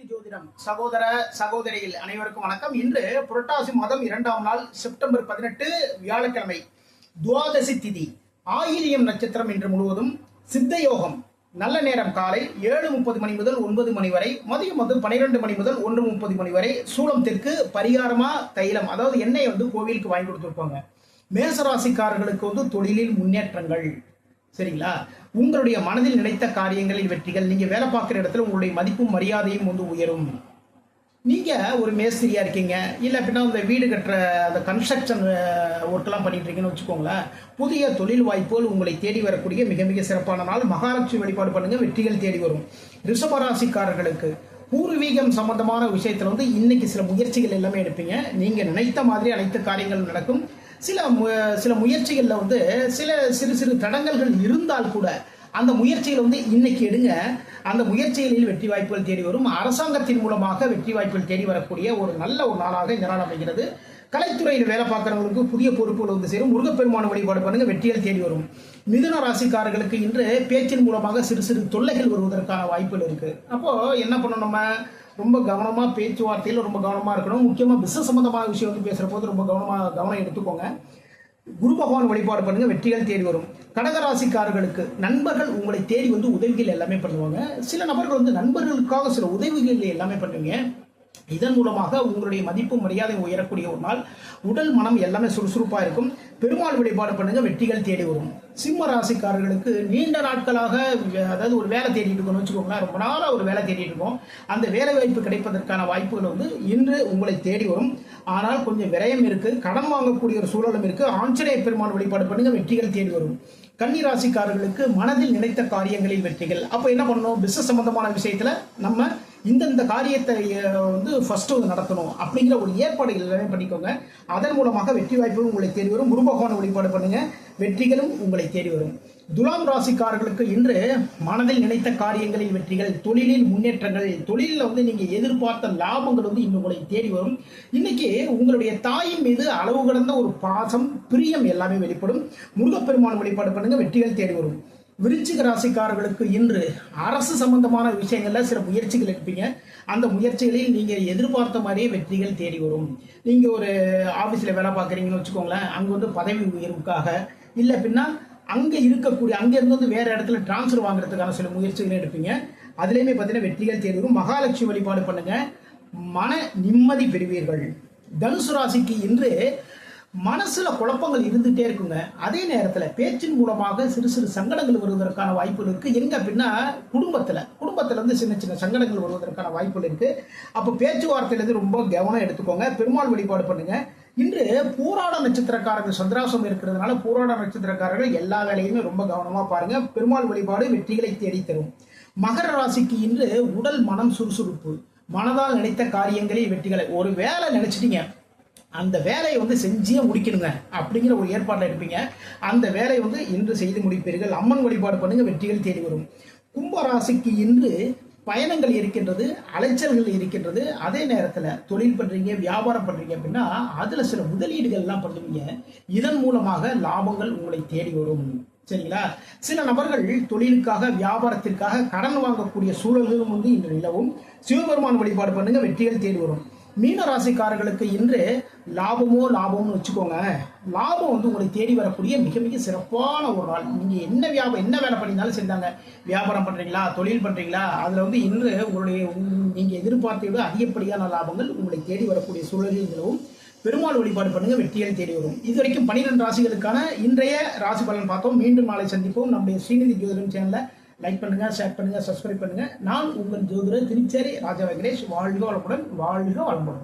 ஸ்ரீநிதி ஜோதிடம் சகோதர சகோதரிகள் அனைவருக்கும் வணக்கம். இன்று புரட்டாசி மாதம் 2ஆம் நாள் செப்டம்பர் 18 வியாழக்கிழமை, துவாதசி திதி, ஆயில்யம் நட்சத்திரம் இன்று முழுவதும். சித்த யோகம் நல்ல நேரம் காலை 7:30 மணி முதல் 9 மணி வரை, மதியம் 12 மணி முதல் 1:30 மணி வரை. சூலம் தெற்கு, பரிகாரமா தைலம், அதாவது எண்ணெய் கோவிலுக்கு வாங்கி கொடுத்துருப்பாங்க. மேசராசிக்காரர்களுக்கு தொழிலில் முன்னேற்றங்கள். சரிங்களா? உங்களுடைய மனதில் நினைத்த காரியங்களில் வெற்றிகள். நீங்க வேலை பார்க்குற இடத்துல உங்களுடைய மதிப்பும் மரியாதையும் உயரும். நீங்க ஒரு மேஸ்திரியா இருக்கீங்க, இல்லை அப்படின்னா இந்த வீடு கட்டுற அந்த கன்ஸ்ட்ரக்ஷன் ஒர்க்கெல்லாம் பண்ணிட்டு இருக்கீங்கன்னு வச்சுக்கோங்களேன். புதிய தொழில் வாய்ப்புகள் உங்களை தேடி வரக்கூடிய மிக மிக சிறப்பான நாள். மகாலட்சுமி வழிபாடு பண்ணுங்க, வெற்றிகள் தேடி வரும். ரிஷபராசிக்காரர்களுக்கு பூர்வீகம் சம்பந்தமான விஷயத்துல இன்னைக்கு சில முயற்சிகள் எல்லாமே எடுப்பீங்க. நீங்க நினைத்த மாதிரி அனைத்து காரியங்களும் நடக்கும். சில முயற்சிகளில் சில சிறு சிறு தடங்கல்கள் இருந்தால் கூட அந்த முயற்சிகளை இன்னைக்கு எடுங்க. அந்த முயற்சிகளில் வெற்றி வாய்ப்புகள் தேடி வரும். அரசாங்கத்தின் மூலமாக வெற்றி வாய்ப்புகள் தேடி வரக்கூடிய ஒரு நல்ல ஒரு நாளாக இந்த நாள் அமைகிறது. கலைத்துறையில் வேலை பார்க்குறவங்களுக்கு புதிய பொறுப்புகள் சேரும். முருகப்பெருமான வழிபாடு பண்ணுங்க, வெற்றிகள் தேடி வரும். மிதுன ராசிக்காரர்களுக்கு இன்று பேச்சின் மூலமாக சிறு சிறு தொல்லைகள் வருவதற்கான வாய்ப்புகள் இருக்கு. அப்போ என்ன பண்ணணும்? நம்ம ரொம்ப கவனமா பேச்சுவார்த்தையில் ரொம்ப கவனமா இருக்கணும். முக்கியமா பிசினஸ் சம்பந்தமான விஷயம் பேசுற போது ரொம்ப கவனம் எடுத்துக்கோங்க. குரு பகவான் வழிபாடு பண்ணுங்க, வெற்றிகள் தேடி வரும். கடகராசிக்காரர்களுக்கு நண்பர்கள் உங்களை தேடி உதவிகள் எல்லாமே பண்ணுவாங்க. சில நபர்கள் நண்பர்களுக்காக சில உதவிகள் எல்லாமே பண்ணுவீங்க. இதன் மூலமாக உங்களுடைய மதிப்பும் மரியாதை உயரக்கூடிய ஒரு நாள். உடல் மனம் எல்லாமே சுறுசுறுப்பா இருக்கும். பெருமாள் வழிபாடு பண்ணுங்க, வெற்றிகள் தேடி வரும். சிம்ம ராசிக்காரர்களுக்கு நீண்ட நாட்களாக, அதாவது ஒரு வேலை தேடிட்டு இருக்கோம்னு வச்சுக்கோங்களேன். ரொம்ப நாளா ஒரு வேலை தேடிட்டு இருக்கோம். அந்த வேலை வாய்ப்பு கிடைப்பதற்கான வாய்ப்புகள் இன்று உங்களை தேடி வரும். ஆனால் கொஞ்சம் விரயம் இருக்கு, கடன் வாங்கக்கூடிய ஒரு சூழலும் இருக்கு. ஆஞ்சநேய பெருமாள் வழிபாடு பண்ணுங்க, வெற்றிகள் தேடி வரும். கன்னி ராசிக்காரர்களுக்கு மனதில் நினைத்த காரியங்களில் வெற்றிகள். அப்போ என்ன பண்ணணும்? பிசினஸ் சம்பந்தமான விஷயத்துல நம்ம இந்த காரியத்தை ஃபர்ஸ்ட் நடத்தணும் அப்படிங்கிற ஒரு ஏற்பாடுகள் எல்லாமே பண்ணிக்கோங்க. அதன் மூலமாக வெற்றி வாய்ப்புகளும் உங்களை தேடி வரும். குரு பகவான் வழிபாடு பண்ணுங்க, வெற்றிகளும் உங்களை தேடி வரும். துலாம் ராசிக்காரர்களுக்கு இன்று மனதில் நினைத்த காரியங்களில் வெற்றிகள், தொழிலில் முன்னேற்றங்கள். தொழிலில் நீங்க எதிர்பார்த்த லாபங்கள் இன்னும் உங்களை தேடி வரும். இன்னைக்கு உங்களுடைய தாயின் மீது அளவு கடந்த ஒரு பாசம், பிரியம் எல்லாமே வெளிப்படும். முருகப்பெருமான் வழிபாடு பண்ணுங்க, வெற்றிகள் தேடி வரும். விருச்சிக ராசிக்காரர்களுக்கு இன்று அரசு சம்பந்தமான விஷயங்கள்ல சில முயற்சிகள் எடுப்பீங்க. அந்த முயற்சிகளில் நீங்க எதிர்பார்த்த மாதிரியே வெற்றிகள் தேடி வரும். நீங்க ஒரு ஆபீஸ்ல வேலை பார்க்குறீங்கன்னு வச்சுக்கோங்களேன். அங்க பதவி உயர்வுக்காக, இல்லை அப்படின்னா அங்க இருந்து வேற இடத்துல டிரான்ஸ்ஃபர் வாங்குறதுக்கான சில முயற்சிகளை எடுப்பீங்க. அதுலயுமே பார்த்தீங்கன்னா வெற்றிகள் தேடி வரும். மகாலட்சுமி வழிபாடு பண்ணுங்க, மன நிம்மதி பெறுவீர்கள். தனுசு ராசிக்கு இன்று மனசுல குழப்பங்கள் இருந்துட்டே இருக்குங்க. அதே நேரத்துல பேச்சின் மூலமாக சிறு சிறு சங்கடங்கள் வருவதற்கான வாய்ப்புகள் இருக்கு. எங்க அப்படின்னா குடும்பத்துல சின்ன சின்ன சங்கடங்கள் வருவதற்கான வாய்ப்புகள் இருக்கு. அப்ப பேச்சுவார்த்தையில ரொம்ப கவனம் எடுத்துக்கோங்க. பெருமாள் வழிபாடு பண்ணுங்க. இன்று பூராட நட்சத்திரக்காரர்கள் சந்திராசம் இருக்கிறதுனால பூராட நட்சத்திரக்காரர்கள் எல்லா வேலையுமே ரொம்ப கவனமா பாருங்க. பெருமாள் வழிபாடு வெற்றிகளை தேடி தரும். மகர ராசிக்கு இன்று உடல் மனம் சுறுசுறுப்பு. மனதால் நினைத்த காரியங்களில் வெற்றிகளை. ஒரு வேலை நினைச்சிட்டீங்க, அந்த வேலையை செஞ்சே முடிக்கணுங்க அப்படிங்கிற ஒரு ஏற்பாட்டில் இருப்பீங்க. அந்த வேலையை இன்று செய்து முடிப்பீர்கள். அம்மன் வழிபாடு பண்ணுங்க, வெற்றிகள் தேடி வரும். கும்பராசிக்கு இன்று பயணங்கள் இருக்கின்றது, அலைச்சல்கள் இருக்கின்றது. அதே நேரத்தில் தொழில் பண்றீங்க, வியாபாரம் பண்றீங்க அப்படின்னா அதுல சில முதலீடுகள் எல்லாம் பண்ணுவீங்க. இதன் மூலமாக லாபங்கள் உங்களை தேடி வரும். சரிங்களா? சில நபர்கள் தொழிலுக்காக, வியாபாரத்திற்காக கடன் வாங்கக்கூடிய சூழல்களும் இன்று நிலவும். சிவபெருமான் வழிபாடு பண்ணுங்க, வெற்றிகள் தேடி வரும். மீன ராசிக்காரர்களுக்கு இன்று லாபம்னு வச்சுக்கோங்க. லாபம் உங்களை தேடி வரக்கூடிய மிக மிக சிறப்பான ஒரு நாள். நீங்க என்ன வேலை பண்ணியிருந்தாலும் செஞ்சாங்க. வியாபாரம் பண்றீங்களா, தொழில் பண்றீங்களா, அதுல இன்று நீங்க எதிர்பார்த்தை விட அதிகப்படியான லாபங்கள் உங்களை தேடி வரக்கூடிய சூழலிலும் பெருமாள் வழிபாடு பண்ணுங்க, வெற்றிகளை தேடி வரும். இதுவரைக்கும் 12 ராசிகளுக்கான இன்றைய ராசி பலன் பார்த்தோம். மீண்டும் நாளை சந்திப்போம். நம்முடைய ஸ்ரீநிதி ஜோதிடம் சேனலை லைக் பண்ணுங்க, ஷேர் பண்ணுங்க, சப்ஸ்கிரைப் பண்ணுங்க. நான் உங்கள் ஜோதிடர் திருச்சேரி ராஜா வெங்கடேஷ். வாழ்க வளமுடன், வாழ்க வளமுடன்.